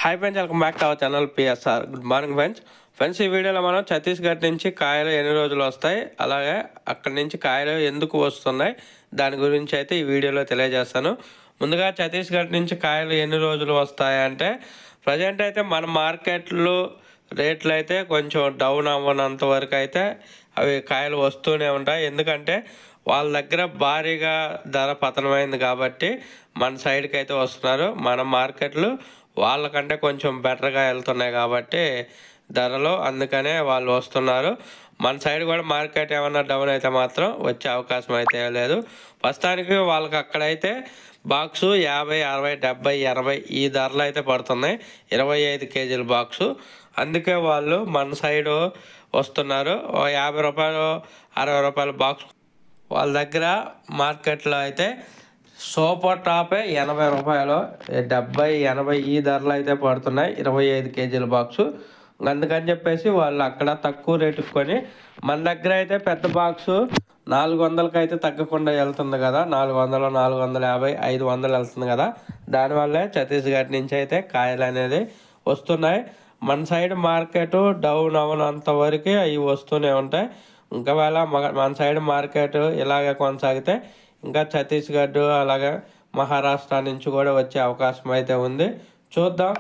Hi friends, welcome back to our channel PSR. Good morning friends. ఈ వీడియోలో మనం ఛత్తీస్గఢ్ నుంచి కాయలు ఎన్ని రోజులు వస్తాయి, అలాగే అక్కడి నుంచి కాయలు ఎందుకు వస్తున్నాయి, దాని గురించి అయితే ఈ వీడియోలో తెలియజేస్తాను. ముందుగా ఛత్తీస్గఢ్ నుంచి కాయలు ఎన్ని రోజులు వస్తాయి అంటే, ప్రజెంట్ అయితే మన మార్కెట్లో రేట్లు అయితే కొంచెం డౌన్ అవ్వనంత వరకు అయితే అవి కాయలు వస్తూనే ఉంటాయి. ఎందుకంటే వాళ్ళ దగ్గర భారీగా ధర పతనమైంది కాబట్టి మన సైడ్కి అయితే వస్తున్నారు. మన మార్కెట్లు వాళ్ళకంటే కొంచెం బెటర్గా వెళ్తున్నాయి కాబట్టి ధరలు, అందుకనే వాళ్ళు వస్తున్నారు. మన సైడ్ కూడా మార్కెట్ ఏమన్నా డౌన్ అయితే మాత్రం వచ్చే అవకాశం అయితే లేదు. ప్రస్తుతానికి వాళ్ళకి అక్కడైతే బాక్సు 50, 60, 70, 80 ఈ ధరలు అయితే పడుతున్నాయి, 25 కేజీల బాక్సు. అందుకే వాళ్ళు మన సైడు వస్తున్నారు. 50 రూపాయలు, 60 రూపాయల బాక్స్ వాళ్ళ దగ్గర మార్కెట్లో అయితే సూపర్ టాపే 80 రూపాయలు, 70, 80 ఈ ధరలు అయితే పడుతున్నాయి 25 కేజీల బాక్సు. అందుకని చెప్పేసి వాళ్ళు అక్కడ తక్కువ రేటుకి కొని, మన దగ్గర అయితే పెద్ద బాక్సు 400కి అయితే తగ్గకుండా వెళ్తుంది కదా, 400, 450, 500 వెళ్తుంది కదా. దానివల్లే ఛత్తీస్గఢ్ నుంచి అయితే కాయలు అనేది వస్తున్నాయి. మన సైడ్ మార్కెట్ డౌన్ అవనంత వరకు అవి వస్తూనే ఉంటాయి. ఒకవేళ మన సైడ్ మార్కెట్ ఇలాగే కొనసాగితే ఇంకా ఛత్తీస్గఢ్ అలాగే మహారాష్ట్ర నుంచి కూడా వచ్చే అవకాశం అయితే ఉంది. చూద్దాం.